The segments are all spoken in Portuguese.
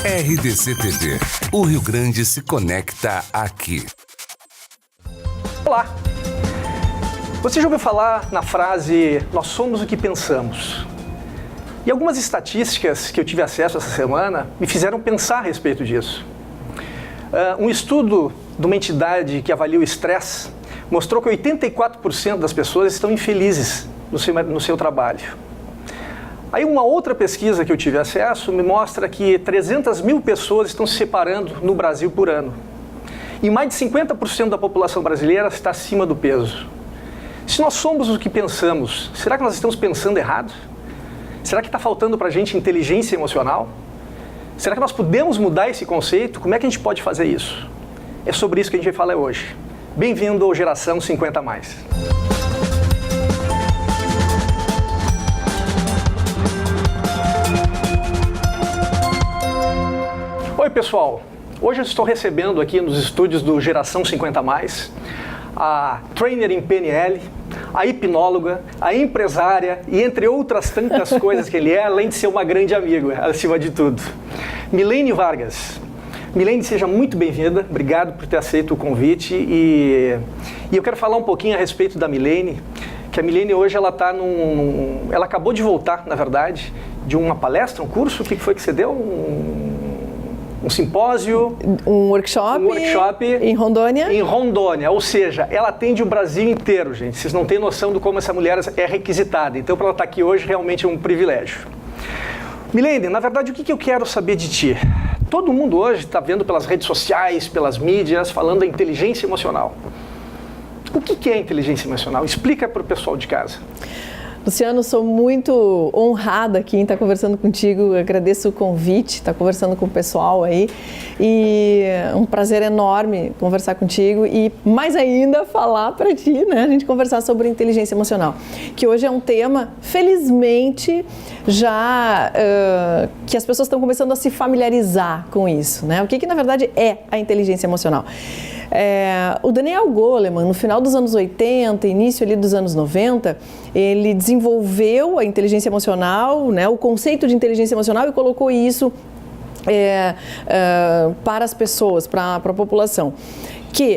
RDC TV. O Rio Grande se conecta aqui. Olá! Você já ouviu falar na frase "nós somos o que pensamos"? E algumas estatísticas que eu tive acesso essa semana me fizeram pensar a respeito disso. Um estudo de uma entidade que avalia o estresse mostrou que 84% das pessoas estão infelizes no seu trabalho. Aí uma outra pesquisa que eu tive acesso me mostra que 300 mil pessoas estão se separando no Brasil por ano. E mais de 50% da população brasileira está acima do peso. Se nós somos o que pensamos, será que nós estamos pensando errado? Será que está faltando para a gente inteligência emocional? Será que nós podemos mudar esse conceito? Como é que a gente pode fazer isso? É sobre isso que a gente vai falar hoje. Bem-vindo ao Geração 50+. Oi, pessoal. Hoje eu estou recebendo aqui nos estúdios do Geração 50+, a trainer em PNL, a hipnóloga, a empresária e entre outras tantas coisas que ele é, além de ser uma grande amiga, acima de tudo. Milene Vargas. Milene, seja muito bem-vinda. Obrigado por ter aceito o convite. E eu quero falar um pouquinho a respeito da Milene, que a Milene hoje ela está ela acabou de voltar, na verdade, de uma palestra, um curso. O que foi que você deu? Um simpósio? Um workshop em Rondônia. Em Rondônia, ou seja, ela atende o Brasil inteiro, gente. Vocês não têm noção de como essa mulher é requisitada. Então, para ela estar aqui hoje, realmente é um privilégio. Milene, na verdade, o que eu quero saber de ti? Todo mundo hoje está vendo pelas redes sociais, pelas mídias, falando da inteligência emocional. O que é inteligência emocional? Explica para o pessoal de casa. Luciano, sou muito honrada aqui em estar conversando contigo, agradeço o convite, estar conversando com o pessoal aí e é um prazer enorme conversar contigo e mais ainda falar para ti, né, a gente conversar sobre inteligência emocional, que hoje é um tema, felizmente, já que as pessoas estão começando a se familiarizar com isso, né, o que na verdade é a inteligência emocional. O Daniel Goleman, no final dos anos 80, início ali dos anos 90, ele desenvolveu a inteligência emocional, né, o conceito de inteligência emocional e colocou isso para as pessoas, para a população,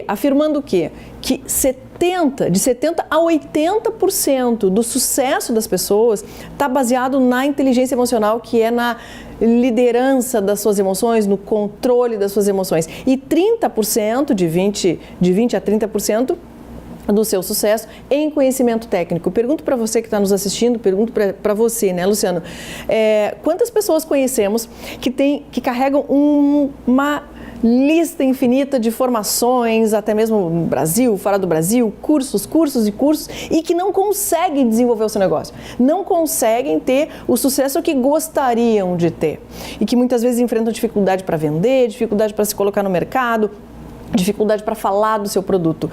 afirmando que de 70% a 80% do sucesso das pessoas está baseado na inteligência emocional, que é na liderança das suas emoções, no controle das suas emoções. E 30%, de 20% a 30%, do seu sucesso em conhecimento técnico. Pergunto para você que está nos assistindo, pergunto para você, né, Luciano? Quantas pessoas conhecemos que carregam uma lista infinita de formações, até mesmo no Brasil, fora do Brasil, cursos e que não conseguem desenvolver o seu negócio, não conseguem ter o sucesso que gostariam de ter e que muitas vezes enfrentam dificuldade para vender, dificuldade para se colocar no mercado, dificuldade para falar do seu produto.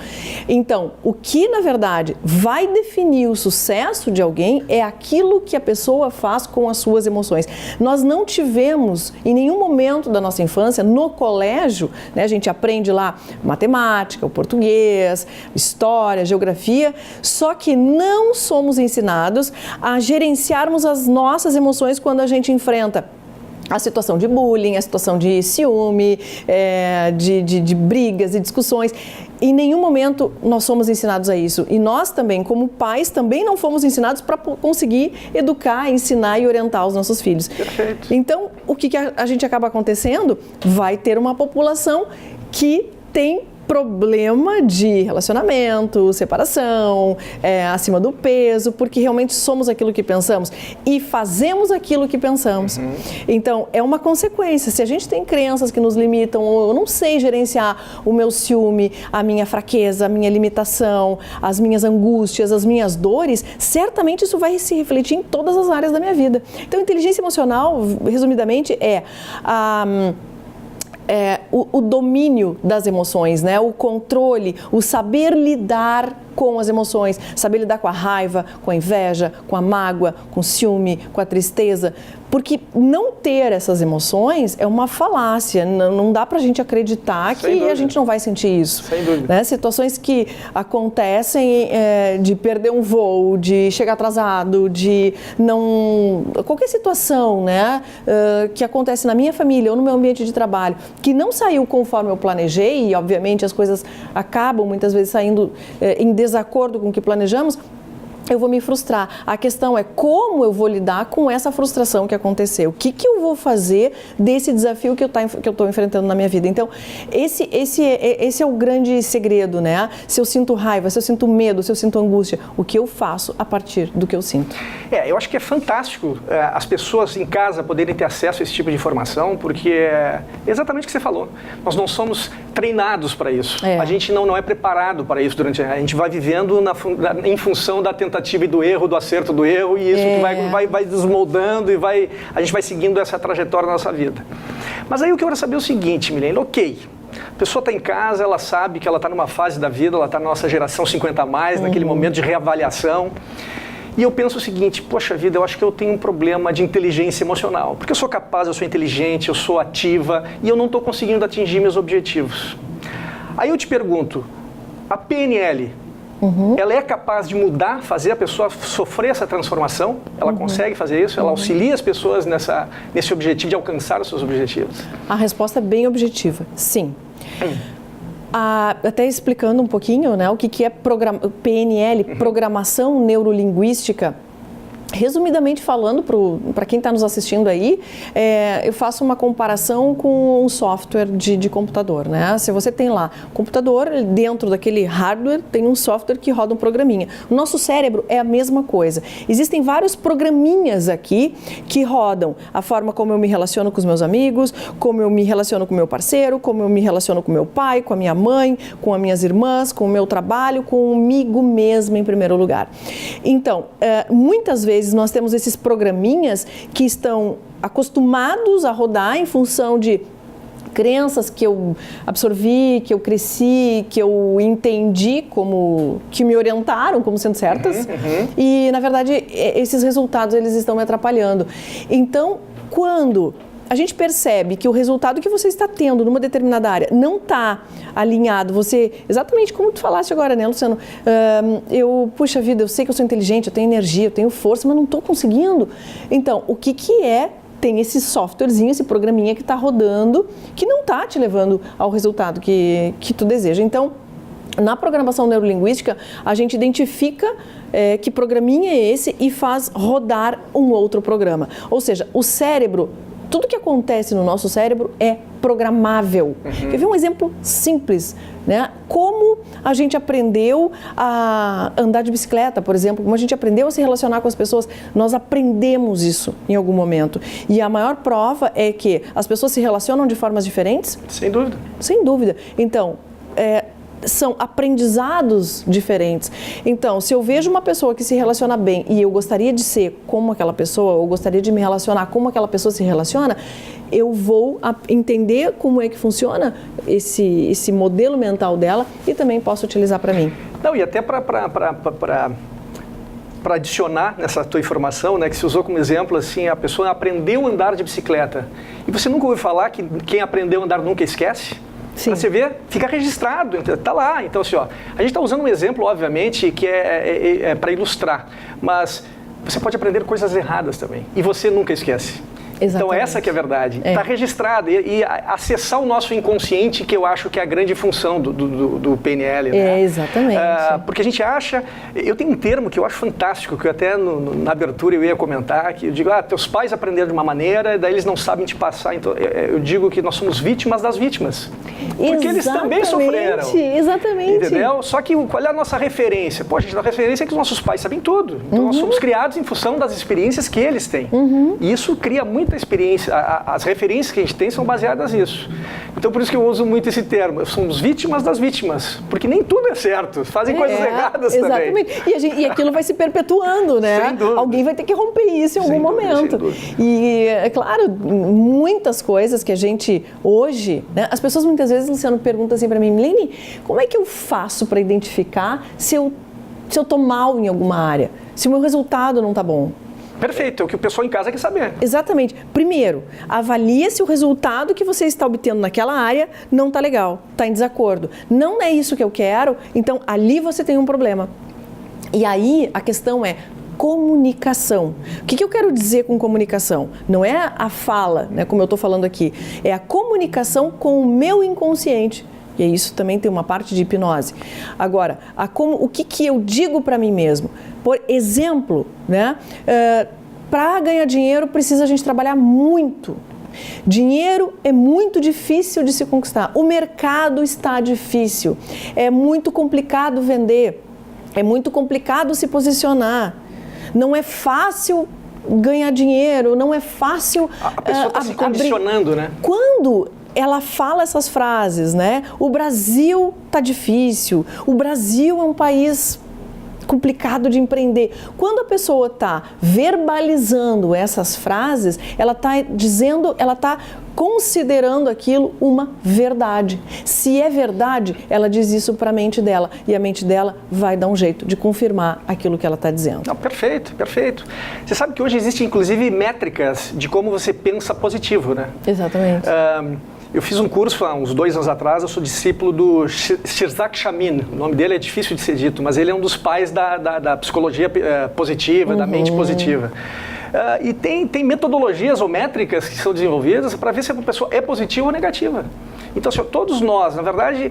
Então, o que na verdade vai definir o sucesso de alguém é aquilo que a pessoa faz com as suas emoções. Nós não tivemos em nenhum momento da nossa infância, no colégio, né, a gente aprende lá matemática, o português, história, geografia, só que não somos ensinados a gerenciarmos as nossas emoções quando a gente enfrenta a situação de bullying, a situação de ciúme, de brigas e discussões. Em nenhum momento nós somos ensinados a isso. E nós também, como pais, também não fomos ensinados para conseguir educar, ensinar e orientar os nossos filhos. Perfeito. Então, o que a gente acaba acontecendo? Vai ter uma população que tem problema de relacionamento, separação, acima do peso, porque realmente somos aquilo que pensamos e fazemos aquilo que pensamos. Então, é uma consequência. Se a gente tem crenças que nos limitam, ou eu não sei gerenciar o meu ciúme, a minha fraqueza, a minha limitação, as minhas angústias, as minhas dores, certamente isso vai se refletir em todas as áreas da minha vida. Então, inteligência emocional, resumidamente, o domínio das emoções, né? O controle, o saber lidar com as emoções, saber lidar com a raiva, com a inveja, com a mágoa, com o ciúme, com a tristeza. Porque não ter essas emoções é uma falácia, não dá pra gente acreditar que a gente não vai sentir isso. Sem dúvida. Né? Situações que acontecem de perder um voo, de chegar atrasado, de não... qualquer situação, né, que acontece na minha família ou no meu ambiente de trabalho, que não saiu conforme eu planejei, e obviamente as coisas acabam muitas vezes saindo em desacordo com o que planejamos, eu vou me frustrar. A questão é como eu vou lidar com essa frustração que aconteceu. O que eu vou fazer desse desafio que eu estou enfrentando na minha vida? Então, esse é o grande segredo, né? Se eu sinto raiva, se eu sinto medo, se eu sinto angústia, o que eu faço a partir do que eu sinto? Eu acho que é fantástico as pessoas em casa poderem ter acesso a esse tipo de informação, porque é exatamente o que você falou. Nós não somos treinados para isso. A gente não é preparado para isso durante... A gente vai vivendo em função da tentativa e do erro, do acerto do erro, e isso que vai desmoldando e a gente vai seguindo essa trajetória na nossa vida. Mas aí o que eu quero saber é o seguinte, Milene, ok, a pessoa está em casa, ela sabe que ela está numa fase da vida, ela está na nossa geração 50 a mais, naquele momento de reavaliação, e eu penso o seguinte, poxa vida, eu acho que eu tenho um problema de inteligência emocional, porque eu sou capaz, eu sou inteligente, eu sou ativa, e eu não estou conseguindo atingir meus objetivos. Aí eu te pergunto, a PNL, ela é capaz de mudar, fazer a pessoa sofrer essa transformação? Ela consegue fazer isso? Ela auxilia as pessoas nesse objetivo de alcançar os seus objetivos? A resposta é bem objetiva, sim. Até explicando um pouquinho, né, o que é PNL, Programação Neurolinguística. Resumidamente falando, para quem está nos assistindo aí, eu faço uma comparação com um software de computador, né? Se você tem lá um computador, dentro daquele hardware tem um software que roda um programinha. O nosso cérebro é a mesma coisa. Existem vários programinhas aqui que rodam a forma como eu me relaciono com os meus amigos, como eu me relaciono com o meu parceiro, como eu me relaciono com meu pai, com a minha mãe, com as minhas irmãs, com o meu trabalho, comigo mesma em primeiro lugar. Então, muitas vezes nós temos esses programinhas que estão acostumados a rodar em função de crenças que eu absorvi, que eu cresci, que eu entendi que me orientaram como sendo certas. E, na verdade, esses resultados eles estão me atrapalhando. Então, quando a gente percebe que o resultado que você está tendo numa determinada área não está alinhado, exatamente como tu falaste agora, né, Luciano? Puxa vida, eu sei que eu sou inteligente, eu tenho energia, eu tenho força, mas não estou conseguindo. Então, o que tem esse softwarezinho, esse programinha que está rodando, que não está te levando ao resultado que tu deseja. Então, na programação neurolinguística, a gente identifica que programinha é esse e faz rodar um outro programa. Ou seja, o cérebro, tudo que acontece no nosso cérebro é programável. Quer ver um exemplo simples, né? Como a gente aprendeu a andar de bicicleta, por exemplo, como a gente aprendeu a se relacionar com as pessoas, nós aprendemos isso em algum momento. E a maior prova é que as pessoas se relacionam de formas diferentes? Sem dúvida. Sem dúvida. Então, são aprendizados diferentes. Então, se eu vejo uma pessoa que se relaciona bem e eu gostaria de ser como aquela pessoa, ou gostaria de me relacionar como aquela pessoa se relaciona, eu vou entender como é que funciona esse modelo mental dela e também posso utilizar para mim. Não, e até para adicionar nessa tua informação, né, que se usou como exemplo, assim, a pessoa aprendeu a andar de bicicleta. E você nunca ouviu falar que quem aprendeu a andar nunca esquece? Para você ver, fica registrado, está lá. Então, assim, a gente está usando um exemplo, obviamente, que é para ilustrar, mas você pode aprender coisas erradas também, e você nunca esquece. Exatamente. Então essa que é a verdade, está registrado e acessar o nosso inconsciente, que eu acho que é a grande função do PNL, né? Exatamente. Porque a gente acha, eu tenho um termo que eu acho fantástico, que eu até na abertura eu ia comentar, que eu digo, teus pais aprenderam de uma maneira, daí eles não sabem te passar, então eu digo que nós somos vítimas das vítimas, porque eles também sofreram. Exatamente. Entendeu? Só que qual é a nossa referência? Pô, a gente dá referência é que os nossos pais sabem tudo, então nós somos criados em função das experiências que eles têm, e isso cria muita experiência, as referências que a gente tem são baseadas nisso. Então por isso que eu uso muito esse termo, somos vítimas das vítimas, porque nem tudo é certo, fazem coisas erradas exatamente. Também. E aquilo vai se perpetuando, né? Sem dúvida. Alguém vai ter que romper isso em algum momento. E é claro, muitas coisas que a gente hoje, né, as pessoas muitas vezes, Luciano, perguntam assim para mim, Milene, como é que eu faço para identificar se eu se eu estou mal em alguma área, se o meu resultado não está bom. Perfeito, é o que o pessoal em casa quer saber. Exatamente. Primeiro, avalie se o resultado que você está obtendo naquela área não está legal, está em desacordo. Não é isso que eu quero, então ali você tem um problema. E aí a questão é comunicação. O que eu quero dizer com comunicação? Não é a fala, né, como eu estou falando aqui, é a comunicação com o meu inconsciente. E isso também tem uma parte de hipnose. Agora, o que eu digo para mim mesmo? Por exemplo, né, para ganhar dinheiro precisa a gente trabalhar muito. Dinheiro é muito difícil de se conquistar. O mercado está difícil. É muito complicado vender. É muito complicado se posicionar. Não é fácil ganhar dinheiro, não é fácil... A pessoa está se condicionando, né? Quando ela fala essas frases, né? O Brasil tá difícil, o Brasil é um país complicado de empreender. Quando a pessoa está verbalizando essas frases, ela está dizendo, ela está considerando aquilo uma verdade. Se é verdade, ela diz isso para a mente dela e a mente dela vai dar um jeito de confirmar aquilo que ela está dizendo. Não, perfeito, perfeito. Você sabe que hoje existem inclusive métricas de como você pensa positivo, né? Exatamente. Eu fiz um curso há uns 2 anos atrás, eu sou discípulo do Shirzak Shamin, o nome dele é difícil de ser dito, mas ele é um dos pais da psicologia positiva, da mente positiva. E tem metodologias ou métricas que são desenvolvidas para ver se a pessoa é positiva ou negativa. Então, todos nós, na verdade,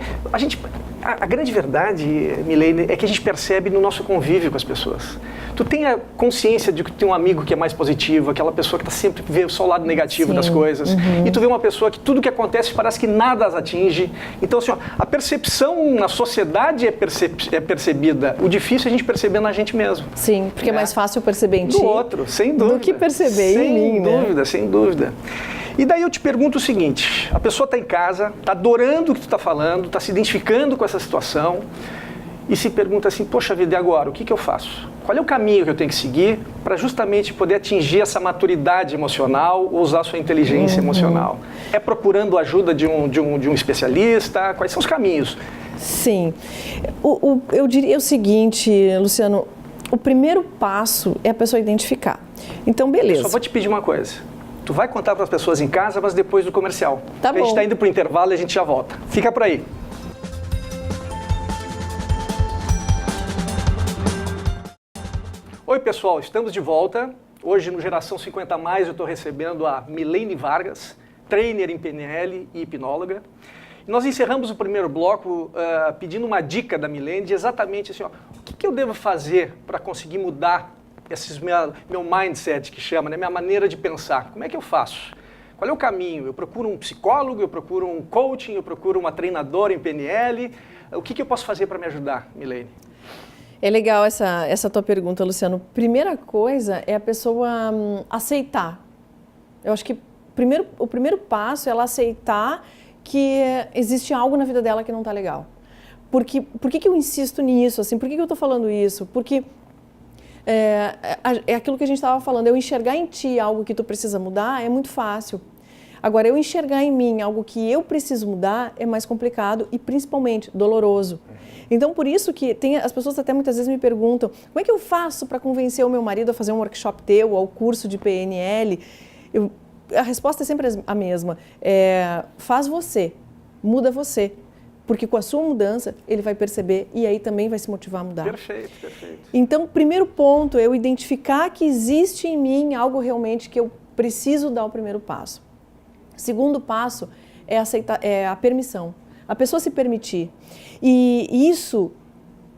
a grande verdade, Milene, é que a gente percebe no nosso convívio com as pessoas. Tu tenha consciência de que tem um amigo que é mais positivo, aquela pessoa que sempre vê só o lado negativo das coisas, e tu vê uma pessoa que tudo que acontece parece que nada as atinge. Então, assim, a percepção na sociedade é percebida. O difícil é a gente perceber na gente mesmo. Sim, porque é mais fácil perceber em ti do outro, sem dúvida. Do que perceber em mim, né? Sem dúvida, sem dúvida. E daí eu te pergunto o seguinte, a pessoa está em casa, está adorando o que tu está falando, está se identificando com essa situação e se pergunta assim, poxa vida, e agora? O que eu faço? Qual é o caminho que eu tenho que seguir para justamente poder atingir essa maturidade emocional ou usar a sua inteligência emocional? É procurando a ajuda de um especialista? Quais são os caminhos? Sim. Eu diria o seguinte, Luciano, o primeiro passo é a pessoa identificar. Então, beleza. Eu só vou te pedir uma coisa. Tu vai contar para as pessoas em casa, mas depois do comercial. Tá bom. A gente está indo para o intervalo e a gente já volta. Fica por aí. Oi, pessoal. Estamos de volta. Hoje, no Geração 50+, eu estou recebendo a Milene Vargas, trainer em PNL e hipnóloga. E nós encerramos o primeiro bloco pedindo uma dica da Milene de exatamente assim, ó, o que eu devo fazer para conseguir mudar meu mindset, que chama, né? Minha maneira de pensar. Como é que eu faço? Qual é o caminho? Eu procuro um psicólogo, eu procuro um coaching, eu procuro uma treinadora em PNL. O que eu posso fazer para me ajudar, Milene? É legal essa tua pergunta, Luciano. Primeira coisa é a pessoa aceitar. Eu acho que o primeiro passo é ela aceitar que existe algo na vida dela que não está legal. Por que eu insisto nisso? Assim, por que eu estou falando isso? Porque é aquilo que a gente estava falando, eu enxergar em ti algo que tu precisa mudar é muito fácil. Agora, eu enxergar em mim algo que eu preciso mudar é mais complicado e principalmente doloroso. Então, por isso que as pessoas até muitas vezes me perguntam, como é que eu faço para convencer o meu marido a fazer um workshop teu ou ao curso de PNL? A resposta é sempre a mesma, faz você, muda você. Porque com a sua mudança, ele vai perceber e aí também vai se motivar a mudar. Perfeito, perfeito. Então, primeiro ponto é eu identificar que existe em mim algo realmente que eu preciso dar o primeiro passo. Segundo passo é aceitar, a permissão. A pessoa se permitir. E isso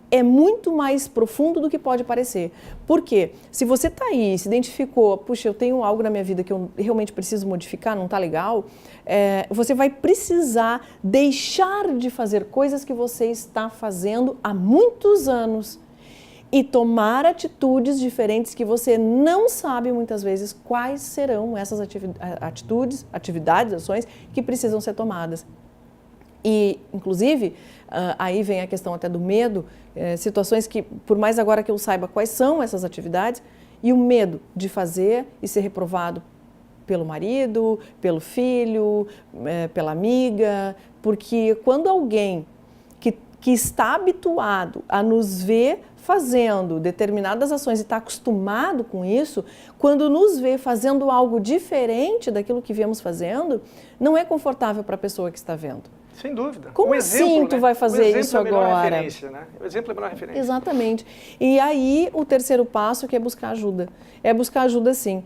é muito mais profundo do que pode parecer. Por quê? Se você está aí, se identificou, puxa, eu tenho algo na minha vida que eu realmente preciso modificar, não está legal, você vai precisar deixar de fazer coisas que você está fazendo há muitos anos e tomar atitudes diferentes que você não sabe muitas vezes quais serão essas atividades, ações que precisam ser tomadas. E, inclusive, aí vem a questão até do medo, situações que, por mais agora que eu saiba quais são essas atividades, e o medo de fazer e ser reprovado pelo marido, pelo filho, pela amiga, porque quando alguém que que está habituado a nos ver fazendo determinadas ações e está acostumado com isso, quando nos vê fazendo algo diferente daquilo que viemos fazendo, não é confortável para a pessoa que está vendo. Sem dúvida. Como assim tu vai fazer isso agora? O exemplo é a melhor referência. Exatamente. E aí o terceiro passo que é buscar ajuda. É buscar ajuda sim.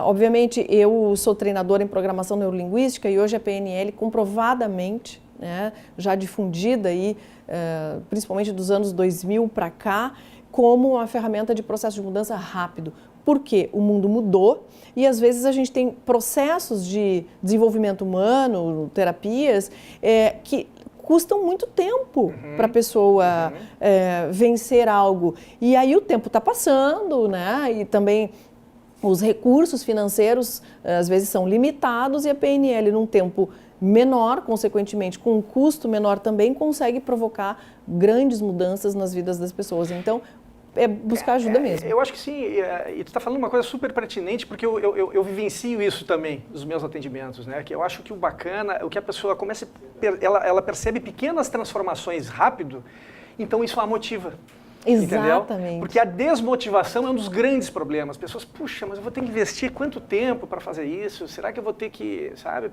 Obviamente eu sou treinadora em programação neurolinguística e hoje a PNL comprovadamente, né, já difundida aí, principalmente dos anos 2000 para cá, como uma ferramenta de processo de mudança rápido. Porque o mundo mudou e às vezes a gente tem processos de desenvolvimento humano, terapias, que custam muito tempo para a pessoa vencer algo. E aí o tempo está passando, né? E também os recursos financeiros às vezes são limitados e a PNL num tempo menor, consequentemente com um custo menor também, consegue provocar grandes mudanças nas vidas das pessoas. Então, é buscar ajuda mesmo. Eu acho que sim, e tu está falando uma coisa super pertinente, porque eu vivencio isso também nos meus atendimentos, né? Que eu acho que o bacana é o que a pessoa começa, ela percebe pequenas transformações rápido, então isso a motiva. Exatamente. Entendeu? Porque a desmotivação é um dos grandes problemas. As pessoas, puxa, mas eu vou ter que investir quanto tempo para fazer isso? Será que eu vou ter que, sabe,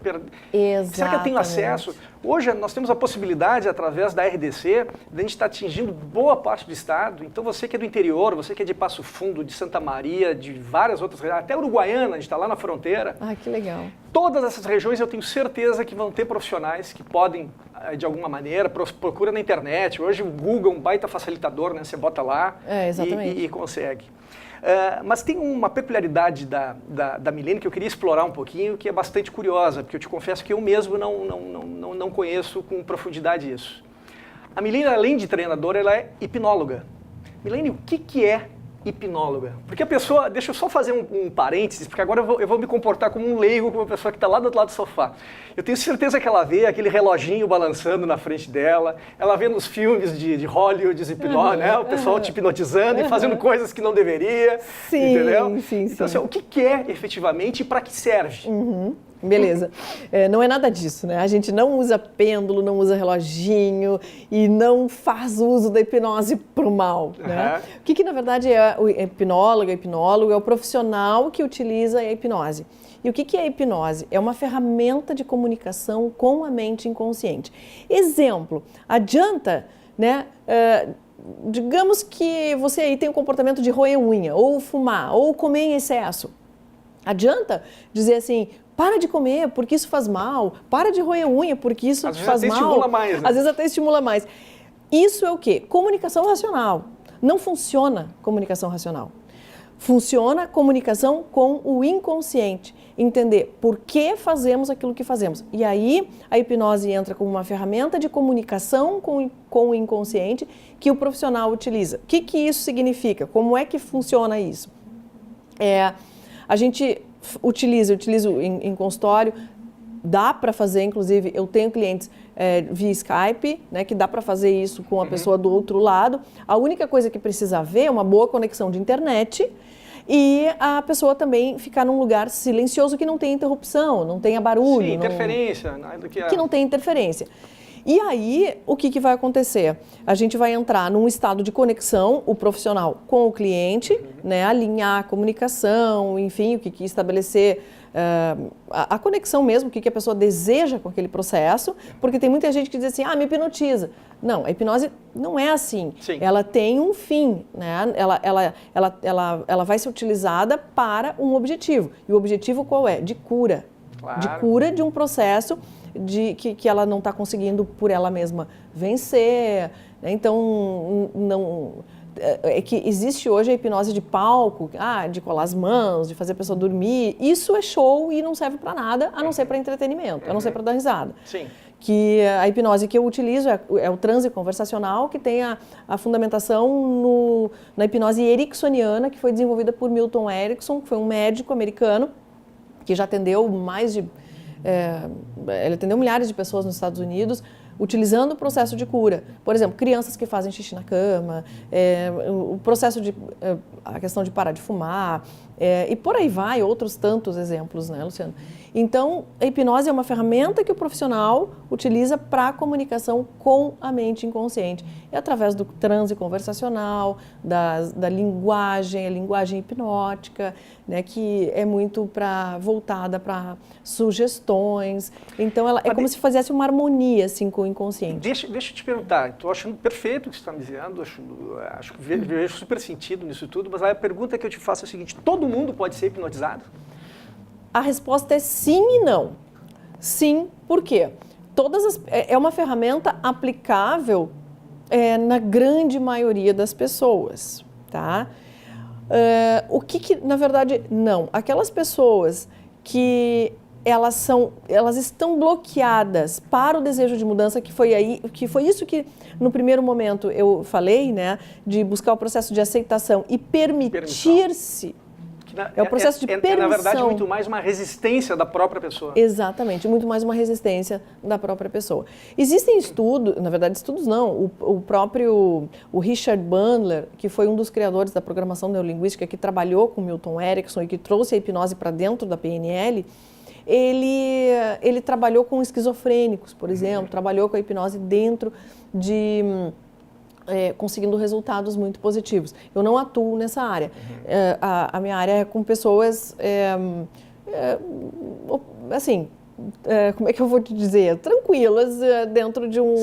será que eu tenho acesso? Hoje nós temos a possibilidade, através da RDC, de a gente estar atingindo boa parte do estado. Então você que é do interior, você que é de Passo Fundo, de Santa Maria, de várias outras regiões, até Uruguaiana, a gente está lá na fronteira. Ah, que legal. Todas essas regiões eu tenho certeza que vão ter profissionais que podem, de alguma maneira, procura na internet. Hoje o Google é um baita facilitador, né? Você bota lá e consegue. Mas tem uma peculiaridade da Milene que eu queria explorar um pouquinho, que é bastante curiosa, porque eu te confesso que eu mesmo não conheço com profundidade isso. A Milene, além de treinadora, ela é hipnóloga. Milene, o que é hipnóloga? Porque a pessoa, deixa eu só fazer um parênteses, porque agora eu vou me comportar como um leigo, como uma pessoa que está lá do outro lado do sofá. Eu tenho certeza que ela vê aquele reloginho balançando na frente dela, ela vê nos filmes de Hollywood, né? O pessoal te hipnotizando e fazendo coisas que não deveria, entendeu? Sim. Então, assim, o que é efetivamente e para que serve? Beleza. Não é nada disso, né? A gente não usa pêndulo, não usa reloginho e não faz uso da hipnose para o mal, né? O que na verdade é o hipnólogo? É o profissional que utiliza a hipnose. E o que é a hipnose? É uma ferramenta de comunicação com a mente inconsciente. Exemplo, adianta, né? Digamos que você aí tem um comportamento de roer unha, ou fumar, ou comer em excesso. Adianta dizer assim, para de comer porque isso faz mal, para de roer unha porque isso às faz vezes mal. Estimula mais, né? Às vezes até estimula mais. Isso é o quê? Comunicação racional. Não funciona comunicação racional. Funciona comunicação com o inconsciente. Entender por que fazemos aquilo que fazemos. E aí a hipnose entra como uma ferramenta de comunicação com o inconsciente que o profissional utiliza. O que isso significa? Como é que funciona isso? A gente utilizo em consultório, dá para fazer, inclusive, eu tenho clientes via Skype, né, que dá para fazer isso com a pessoa do outro lado. A única coisa que precisa haver é uma boa conexão de internet e a pessoa também ficar num lugar silencioso que não tenha interrupção, não tenha barulho. Sim, interferência. Que não tenha interferência. E aí, o que vai acontecer? A gente vai entrar num estado de conexão, o profissional com o cliente, né, alinhar a comunicação, enfim, o que estabelecer a conexão mesmo, o que a pessoa deseja com aquele processo, porque tem muita gente que diz assim, me hipnotiza. Não, a hipnose não é assim. Sim. Ela tem um fim, né? Ela vai ser utilizada para um objetivo. E o objetivo qual é? De cura. Claro. De cura de um processo que ela não está conseguindo por ela mesma vencer, né? Então, é que existe hoje a hipnose de palco, de colar as mãos, de fazer a pessoa dormir. Isso é show e não serve para nada, a não ser para entretenimento, a não ser para dar risada. Sim. Que a hipnose que eu utilizo é o transe conversacional, que tem a fundamentação na hipnose ericksoniana, que foi desenvolvida por Milton Erickson, que foi um médico americano, que já atendeu ele atendeu milhares de pessoas nos Estados Unidos, utilizando o processo de cura. Por exemplo, crianças que fazem xixi na cama, o processo a questão de parar de fumar, E por aí vai, outros tantos exemplos, né, Luciano? Então, a hipnose é uma ferramenta que o profissional utiliza para a comunicação com a mente inconsciente. É através do transe conversacional, da linguagem, a linguagem hipnótica, né, que é muito voltada para sugestões. Então, ela é como se fizesse uma harmonia assim, com o inconsciente. Deixa eu te perguntar, estou achando perfeito o que você está me dizendo, acho que vejo super sentido nisso tudo, mas a pergunta que eu te faço é a seguinte: todo mundo pode ser hipnotizado? A resposta é sim e não. Sim, por quê? É uma ferramenta aplicável na grande maioria das pessoas, tá? Na verdade, não. Aquelas pessoas que elas estão bloqueadas para o desejo de mudança, que foi isso que no primeiro momento eu falei, né? De buscar o processo de aceitação e permitir-se. É o processo de permissão. Na verdade, muito mais uma resistência da própria pessoa. Exatamente, muito mais uma resistência da própria pessoa. Existem estudos, na verdade estudos não, o Richard Bandler, que foi um dos criadores da programação neurolinguística, que trabalhou com Milton Erickson e que trouxe a hipnose para dentro da PNL, ele trabalhou com esquizofrênicos, por exemplo, trabalhou com a hipnose dentro de... conseguindo resultados muito positivos. Eu não atuo nessa área. A minha área é com pessoas, assim, como é que eu vou te dizer? Tranquilas, dentro de um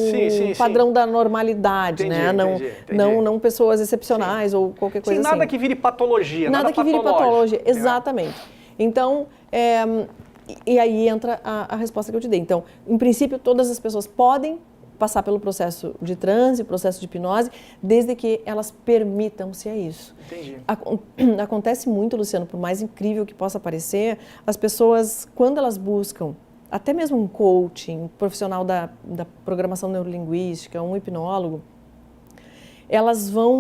padrão da normalidade, né? Não pessoas excepcionais ou qualquer coisa assim. Nada que vire patologia. Nada que vire patologia, exatamente. Então, e aí entra a resposta que eu te dei. Então, em princípio, todas as pessoas podem passar pelo processo de transe, processo de hipnose, desde que elas permitam-se a isso. Entendi. Acontece muito, Luciano, por mais incrível que possa parecer, as pessoas, quando elas buscam, até mesmo um coaching, um profissional da programação neurolinguística, um hipnólogo, elas vão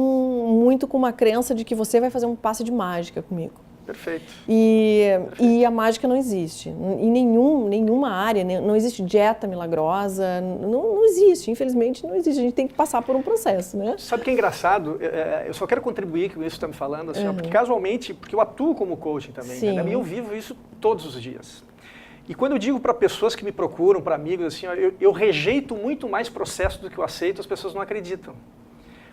muito com uma crença de que você vai fazer um passe de mágica comigo. Perfeito. E a mágica não existe. Em nenhuma área, não existe dieta milagrosa, não existe, infelizmente não existe. A gente tem que passar por um processo, né? Sabe o que é engraçado? Eu só quero contribuir com isso que você está me falando, assim, porque casualmente, porque eu atuo como coaching também, né? E eu vivo isso todos os dias. E quando eu digo para pessoas que me procuram, para amigos, assim, eu rejeito muito mais processo do que eu aceito, as pessoas não acreditam.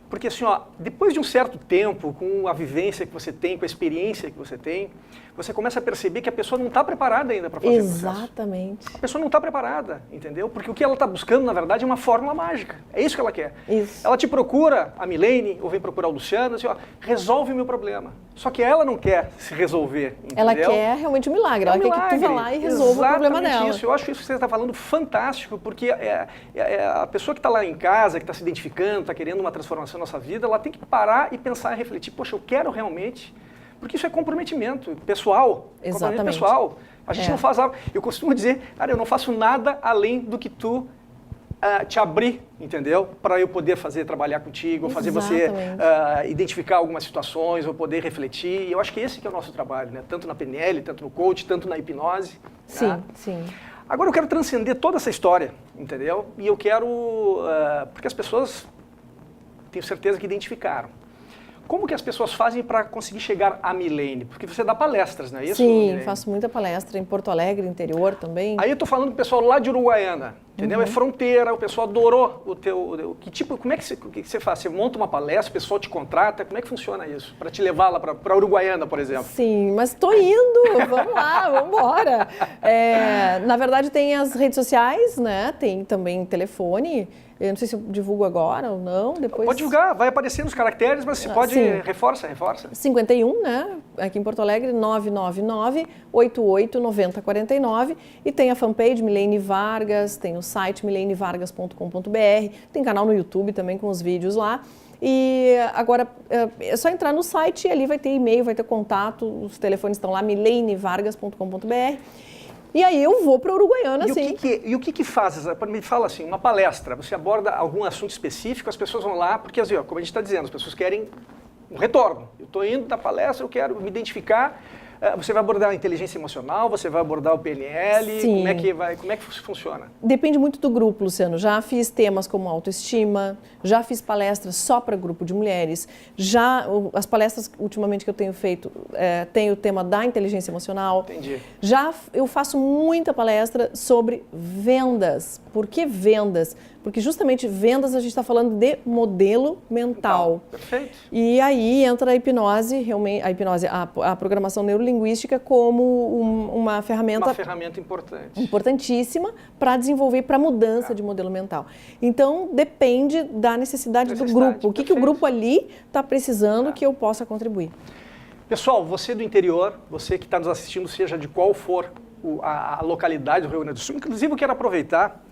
Porque assim, depois de um certo tempo, com a vivência que você tem, com a experiência que você tem, você começa a perceber que a pessoa não está preparada ainda para fazer o processo. Exatamente. A pessoa não está preparada, entendeu? Porque o que ela está buscando, na verdade, é uma fórmula mágica. É isso que ela quer. Isso. Ela te procura, a Milene, ou vem procurar o Luciano, assim, resolve o meu problema. Só que ela não quer se resolver, entendeu? Ela quer realmente um milagre. Ela quer que tu vá lá e resolva o problema dela. Isso. Eu acho isso que você está falando fantástico, porque a pessoa que está lá em casa, que está se identificando, está querendo uma transformação na nossa vida, ela tem que parar e pensar e refletir, poxa, eu quero realmente... Porque isso é comprometimento pessoal. Exatamente. Comprometimento pessoal. A gente não faz algo... Eu costumo dizer, cara, eu não faço nada além do que tu te abrir, entendeu? Para eu poder trabalhar contigo, fazer você identificar algumas situações, ou poder refletir. E eu acho que esse que é o nosso trabalho, né? Tanto na PNL, tanto no coach, tanto na hipnose. Sim, tá? sim. Agora eu quero transcender toda essa história, entendeu? E eu quero... porque as pessoas, tenho certeza que identificaram. Como que as pessoas fazem para conseguir chegar à Milene? Porque você dá palestras, não é isso? Sim, Milene? faço muita palestra em Porto Alegre, interior também. Aí eu tô falando com o pessoal lá de Uruguaiana, entendeu? É fronteira, o pessoal adorou o teu... como é que você faz? Você monta uma palestra, o pessoal te contrata, como é que funciona isso? Para te levar lá para Uruguaiana, por exemplo. Sim, mas estou indo, vamos lá, vamos embora. Na verdade tem as redes sociais, né? Tem também telefone. Eu não sei se eu divulgo agora ou não, depois... Pode divulgar, vai aparecer nos caracteres, mas você pode... Reforça. 51, né? Aqui em Porto Alegre, 999-889049. E tem a fanpage Milene Vargas, tem o site milenevargas.com.br, tem canal no YouTube também com os vídeos lá. E agora é só entrar no site e ali vai ter e-mail, vai ter contato, os telefones estão lá, milenevargas.com.br. E aí eu vou para Uruguaiana, sim. E o que faz? Me fala assim, uma palestra, você aborda algum assunto específico, as pessoas vão lá, porque como a gente está dizendo, as pessoas querem um retorno. Eu estou indo da palestra, eu quero me identificar, Você vai abordar a inteligência emocional, você vai abordar o PNL, Sim. Como é que funciona? Depende muito do grupo, Luciano. Já fiz temas como autoestima, já fiz palestras só para grupo de mulheres, as palestras ultimamente que eu tenho feito tem o tema da inteligência emocional. Entendi. Eu faço muita palestra sobre vendas. Por que vendas? Porque justamente vendas a gente está falando de modelo mental. Perfeito. E aí entra a hipnose, realmente, a programação neurolinguística como uma ferramenta Importante. importantíssima para desenvolver, para mudança de modelo mental. Então, depende da necessidade do grupo. O que o grupo ali está precisando que eu possa contribuir. Pessoal, você do interior, você que está nos assistindo, seja de qual for a localidade do Rio Grande do Sul, inclusive eu quero aproveitar,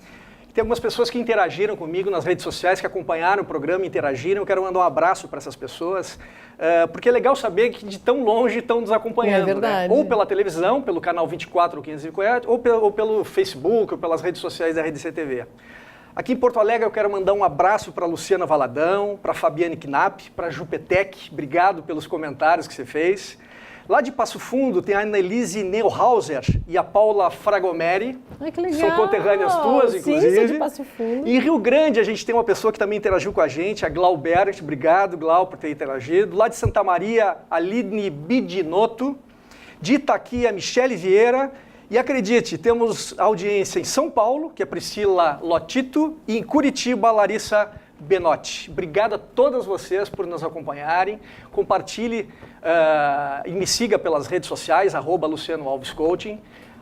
tem algumas pessoas que interagiram comigo nas redes sociais, que acompanharam o programa, interagiram. Eu quero mandar um abraço para essas pessoas, porque é legal saber que de tão longe estão nos acompanhando. É verdade. Né? Ou pela televisão, pelo canal 24 ou 550, ou pelo Facebook, ou pelas redes sociais da RDC TV. Aqui em Porto Alegre eu quero mandar um abraço para a Luciana Valadão, para a Fabiane Knapp, para a Jupetec. Obrigado pelos comentários que você fez. Lá de Passo Fundo tem a Annelise Neuhauser e a Paula Fragomeri. Ai, que legal! São conterrâneas tuas, inclusive. Sim, sou de Passo Fundo. E em Rio Grande a gente tem uma pessoa que também interagiu com a gente, a Glaubert. Obrigado, Glau, por ter interagido. Lá de Santa Maria, a Lidne Bidinotto. De Itaqui, a Michele Vieira. E acredite, temos audiência em São Paulo, que é Priscila Lotito, e em Curitiba, a Larissa Benotti. Obrigado a todas vocês por nos acompanharem. Compartilhe e me siga pelas redes sociais, @LucianoAlvesCoaching.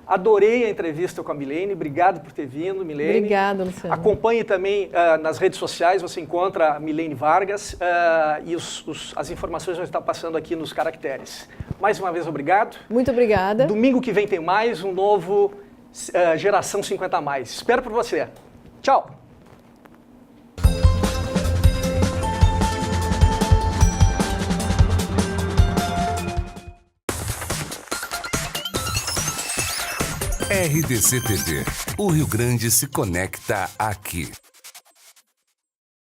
Adorei a entrevista com a Milene. Obrigado por ter vindo, Milene. Obrigada, Luciano. Acompanhe também nas redes sociais, você encontra a Milene Vargas e as informações vão estar passando aqui nos caracteres. Mais uma vez, obrigado. Muito obrigada. Domingo que vem tem mais um novo Geração 50+. Espero por você. Tchau! RDC TV. O Rio Grande se conecta aqui.